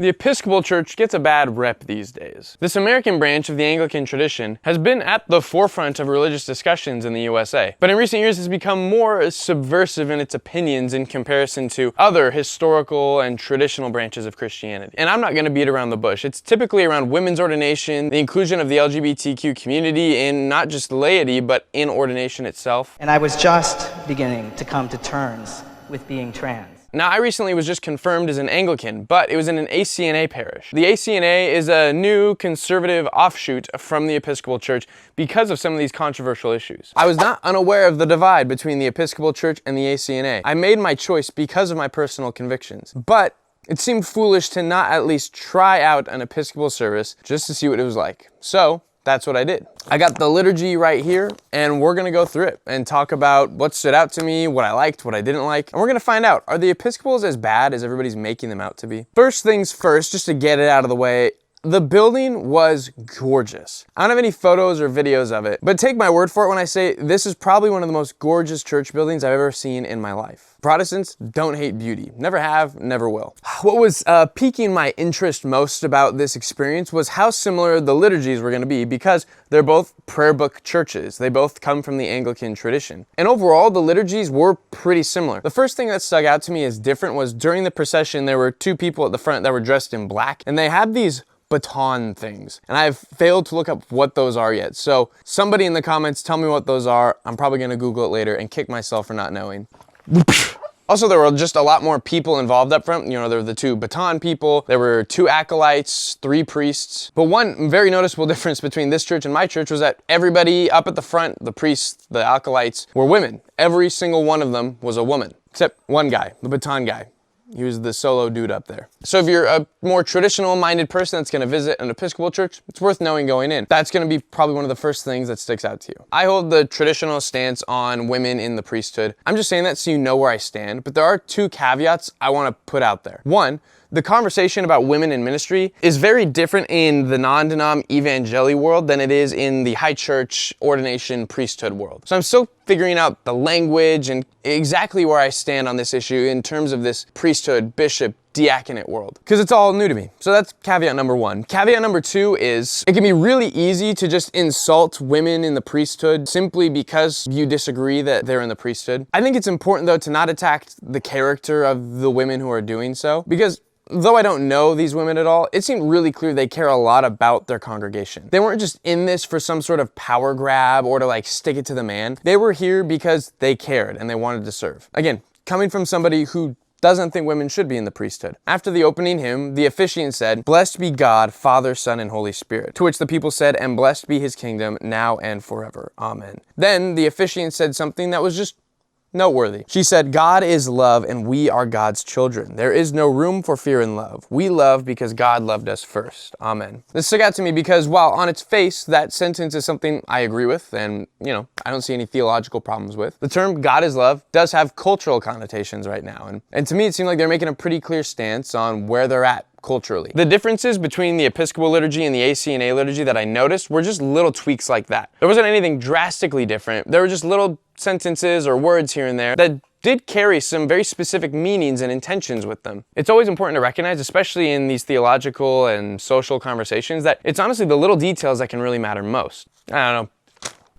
The Episcopal Church gets a bad rep these days. This American branch of the Anglican tradition has been at the forefront of religious discussions in the USA, but in recent years has become more subversive in its opinions in comparison to other historical and traditional branches of Christianity. And I'm not going to beat around the bush. It's typically around women's ordination, the inclusion of the LGBTQ community in not just laity, but in ordination itself. And I was just beginning to come to terms with being trans. Now, I recently was just confirmed as an Anglican, but it was in an ACNA parish. The ACNA is a new conservative offshoot from the Episcopal Church because of some of these controversial issues. I was not unaware of the divide between the Episcopal Church and the ACNA. I made my choice because of my personal convictions, but it seemed foolish to not at least try out an Episcopal service just to see what it was like. So, that's what I did. I got the liturgy right here, and we're gonna go through it and talk about what stood out to me, what I liked, what I didn't like, and we're gonna find out, are the Episcopals as bad as everybody's making them out to be? First things first, just to get it out of the way, the building was gorgeous. I don't have any photos or videos of it, but take my word for it when I say this is probably one of the most gorgeous church buildings I've ever seen in my life. Protestants don't hate beauty. Never have, never will. What was piquing my interest most about this experience was how similar the liturgies were going to be, because they're both prayer book churches. They both come from the Anglican tradition. And overall, the liturgies were pretty similar. The first thing that stuck out to me as different was during the procession, there were two people at the front that were dressed in black, and they had these baton things, and I've failed to look up what those are yet. So somebody in the comments, tell me what those are. I'm probably going to Google it later and kick myself for not knowing. Also, there were just a lot more people involved up front. You know, there were the two baton people, there were 2 acolytes, 3 priests. But one very noticeable difference between this church and my church was that everybody up at the front, the priests, the acolytes, were women. Every single one of them was a woman, except one guy, the baton guy. He was the solo dude up there. So if you're a more traditional-minded person that's gonna visit an Episcopal church, it's worth knowing going in. That's gonna be probably one of the first things that sticks out to you. I hold the traditional stance on women in the priesthood. I'm just saying that so you know where I stand, but there are 2 caveats I wanna put out there. One, the conversation about women in ministry is very different in the non-denom evangeli world than it is in the high church ordination priesthood world. So I'm still figuring out the language and exactly where I stand on this issue in terms of this priesthood, bishop, diaconate world, because it's all new to me. So that's caveat number 1. Caveat number 2 is it can be really easy to just insult women in the priesthood simply because you disagree that they're in the priesthood. I think it's important though to not attack the character of the women who are doing so, because though I don't know these women at all, it seemed really clear they care a lot about their congregation. They weren't just in this for some sort of power grab or to like stick it to the man. They were here because they cared and they wanted to serve. Again, coming from somebody who doesn't think women should be in the priesthood. After the opening hymn, the officiant said, "Blessed be God, Father, Son, and Holy Spirit." To which the people said, "And blessed be his kingdom, now and forever. Amen." Then the officiant said something that was just noteworthy. She said, "God is love and we are God's children. There is no room for fear in love. We love because God loved us first. Amen." This stuck out to me because while on its face, that sentence is something I agree with and, you know, I don't see any theological problems with, the term God is love does have cultural connotations right now. And to me, it seemed like they're making a pretty clear stance on where they're at culturally. The differences between the Episcopal liturgy and the ACNA liturgy that I noticed were just little tweaks like that. There wasn't anything drastically different. There were just little sentences or words here and there that did carry some very specific meanings and intentions with them. It's always important to recognize, especially in these theological and social conversations, that it's honestly the little details that can really matter most. I don't know.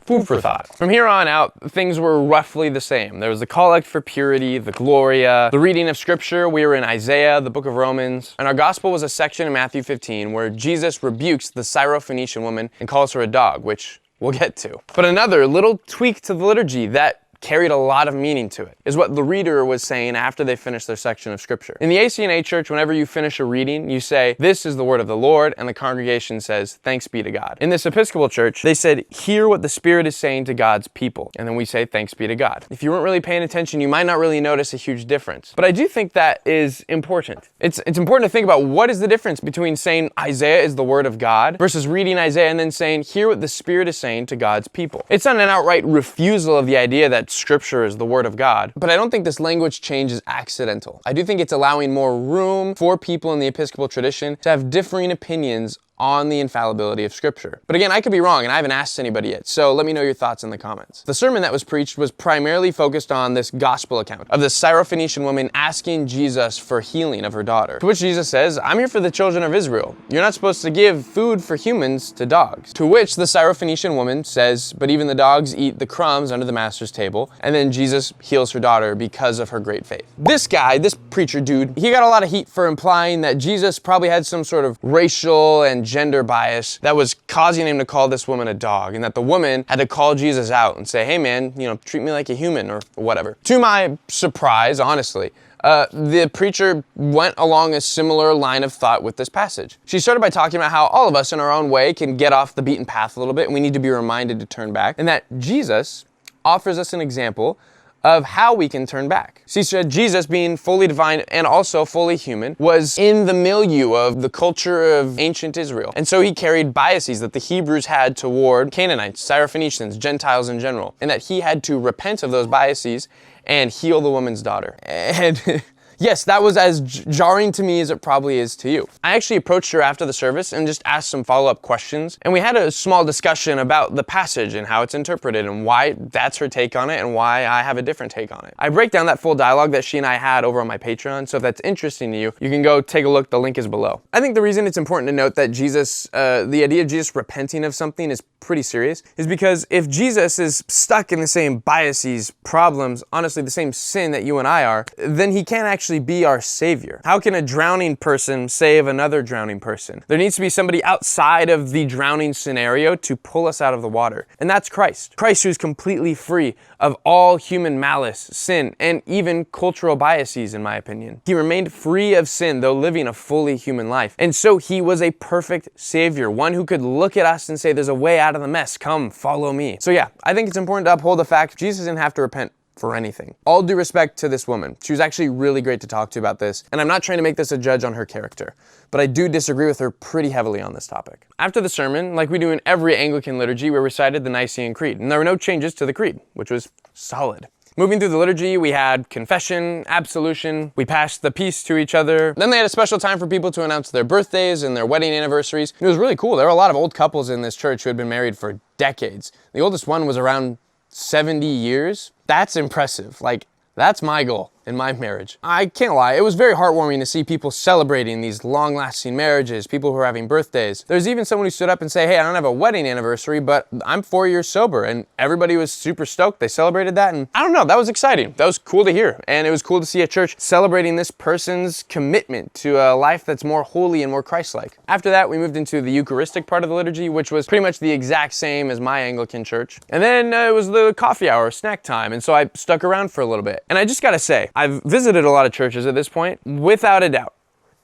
Food for thought. From here on out, things were roughly the same. There was the collect for purity, the Gloria, the reading of scripture. We were in Isaiah, the book of Romans, and our gospel was a section in Matthew 15 where Jesus rebukes the Syrophoenician woman and calls her a dog, which we'll get to. But another little tweak to the liturgy that carried a lot of meaning to it is what the reader was saying after they finished their section of scripture. In the ACNA church, whenever you finish a reading, you say, "This is the word of the Lord," and the congregation says, "Thanks be to God." In this Episcopal church, they said, "Hear what the Spirit is saying to God's people," and then we say, "Thanks be to God." If you weren't really paying attention, you might not really notice a huge difference. But I do think that is important. It's important to think about what is the difference between saying Isaiah is the word of God versus reading Isaiah and then saying, "Hear what the Spirit is saying to God's people." It's not an outright refusal of the idea that Scripture is the word of God, but I don't think this language change is accidental. I do think it's allowing more room for people in the Episcopal tradition to have differing opinions on the infallibility of Scripture. But again, I could be wrong, and I haven't asked anybody yet, so let me know your thoughts in the comments. The sermon that was preached was primarily focused on this gospel account of the Syrophoenician woman asking Jesus for healing of her daughter. To which Jesus says, "I'm here for the children of Israel. You're not supposed to give food for humans to dogs." To which the Syrophoenician woman says, "But even the dogs eat the crumbs under the master's table." And then Jesus heals her daughter because of her great faith. This guy, this preacher dude, he got a lot of heat for implying that Jesus probably had some sort of racial and gender bias that was causing him to call this woman a dog, and that the woman had to call Jesus out and say, "Hey man, treat me like a human," or whatever. To my surprise, honestly, the preacher went along a similar line of thought with this passage. She started by talking about how all of us in our own way can get off the beaten path a little bit, and we need to be reminded to turn back, and that Jesus offers us an example of how we can turn back. She said Jesus, being fully divine and also fully human, was in the milieu of the culture of ancient Israel. And so he carried biases that the Hebrews had toward Canaanites, Syrophoenicians, Gentiles in general, and that he had to repent of those biases and heal the woman's daughter. And yes, that was as jarring to me as it probably is to you. I actually approached her after the service and just asked some follow-up questions, and we had a small discussion about the passage and how it's interpreted and why that's her take on it and why I have a different take on it. I break down that full dialogue that she and I had over on my Patreon, so if that's interesting to you, you can go take a look. The link is below. I think the reason it's important to note that the idea of Jesus repenting of something is pretty serious is because if Jesus is stuck in the same biases, problems, honestly the same sin that you and I are, then he can't actually be our savior. How can a drowning person save another drowning person? There needs to be somebody outside of the drowning scenario to pull us out of the water. And that's Christ. Christ, who's completely free of all human malice, sin, and even cultural biases, in my opinion. He remained free of sin, though living a fully human life. And so he was a perfect savior, one who could look at us and say, "There's a way out of the mess. Come, follow me." So yeah, I think it's important to uphold the fact Jesus didn't have to repent for anything. All due respect to this woman. She was actually really great to talk to about this, and I'm not trying to make this a judge on her character, but I do disagree with her pretty heavily on this topic. After the sermon, like we do in every Anglican liturgy, we recited the Nicene Creed, and there were no changes to the creed, which was solid. Moving through the liturgy, we had confession, absolution, we passed the peace to each other. Then they had a special time for people to announce their birthdays and their wedding anniversaries. It was really cool. There were a lot of old couples in this church who had been married for decades. The oldest one was around 70 years. That's impressive. Like, that's my goal in my marriage. I can't lie, it was very heartwarming to see people celebrating these long-lasting marriages, people who are having birthdays. There's even someone who stood up and say, "Hey, I don't have a wedding anniversary, but I'm 4 years sober," and everybody was super stoked. They celebrated that, and I don't know, that was exciting. That was cool to hear, and it was cool to see a church celebrating this person's commitment to a life that's more holy and more Christ-like. After that, we moved into the Eucharistic part of the liturgy, which was pretty much the exact same as my Anglican church. And then it was the coffee hour, snack time, and so I stuck around for a little bit. And I just gotta say, I've visited a lot of churches at this point. Without a doubt,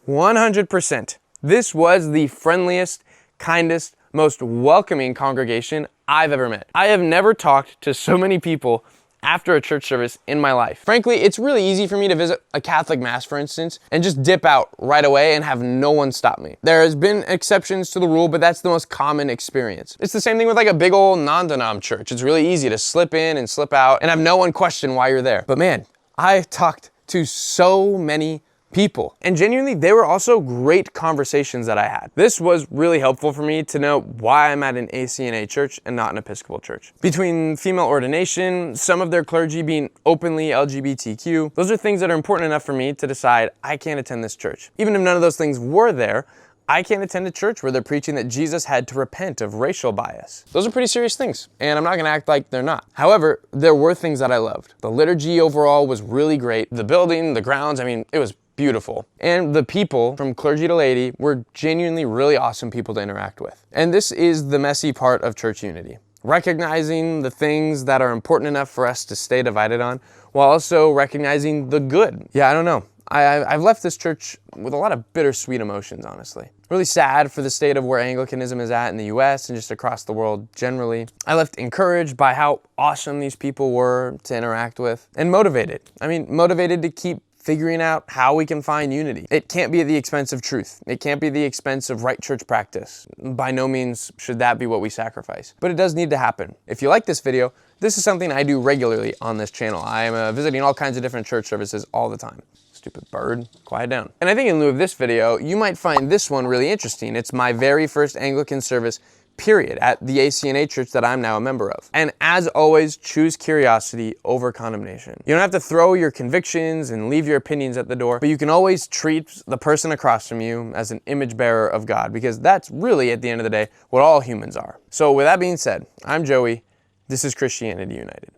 100%, this was the friendliest, kindest, most welcoming congregation I've ever met. I have never talked to so many people after a church service in my life. Frankly, it's really easy for me to visit a Catholic mass, for instance, and just dip out right away and have no one stop me. There has been exceptions to the rule, but that's the most common experience. It's the same thing with like a big old non-denom church. It's really easy to slip in and slip out and have no one question why you're there. But man, I talked to so many people, and genuinely, they were also great conversations that I had. This was really helpful for me to know why I'm at an ACNA church and not an Episcopal church. Between female ordination, some of their clergy being openly LGBTQ, those are things that are important enough for me to decide I can't attend this church. Even if none of those things were there, I can't attend a church where they're preaching that Jesus had to repent of racial bias. Those are pretty serious things, and I'm not gonna act like they're not. However, there were things that I loved. The liturgy overall was really great. The building, the grounds, I mean, it was beautiful. And the people, from clergy to laity, were genuinely really awesome people to interact with. And this is the messy part of church unity. Recognizing the things that are important enough for us to stay divided on, while also recognizing the good. Yeah, I don't know. I've left this church with a lot of bittersweet emotions, honestly. Really sad for the state of where Anglicanism is at in the US and just across the world generally. I left encouraged by how awesome these people were to interact with, and motivated. I mean, motivated to keep figuring out how we can find unity. It can't be at the expense of truth. It can't be at the expense of right church practice. By no means should that be what we sacrifice. But it does need to happen. If you like this video, this is something I do regularly on this channel. I am visiting all kinds of different church services all the time. Stupid bird, quiet down. And I think in lieu of this video, you might find this one really interesting. It's my very first Anglican service, period, at the ACNA church that I'm now a member of. And as always, choose curiosity over condemnation. You don't have to throw your convictions and leave your opinions at the door, but you can always treat the person across from you as an image bearer of God, because that's really, at the end of the day, what all humans are. So with that being said, I'm Joey. This is Christianity United.